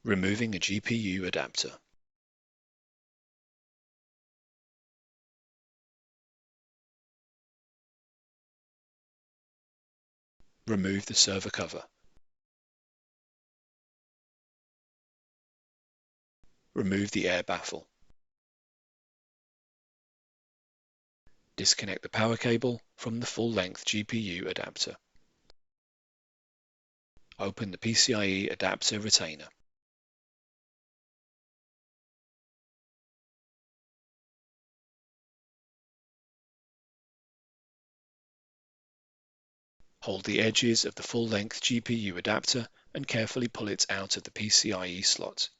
Removing a GPU adapter. Remove the server cover. Remove the air baffle. Disconnect the power cable from the full-length GPU adapter. Open the PCIe adapter retainer. Hold the edges of the full-length GPU adapter and carefully pull it out of the PCIe slot.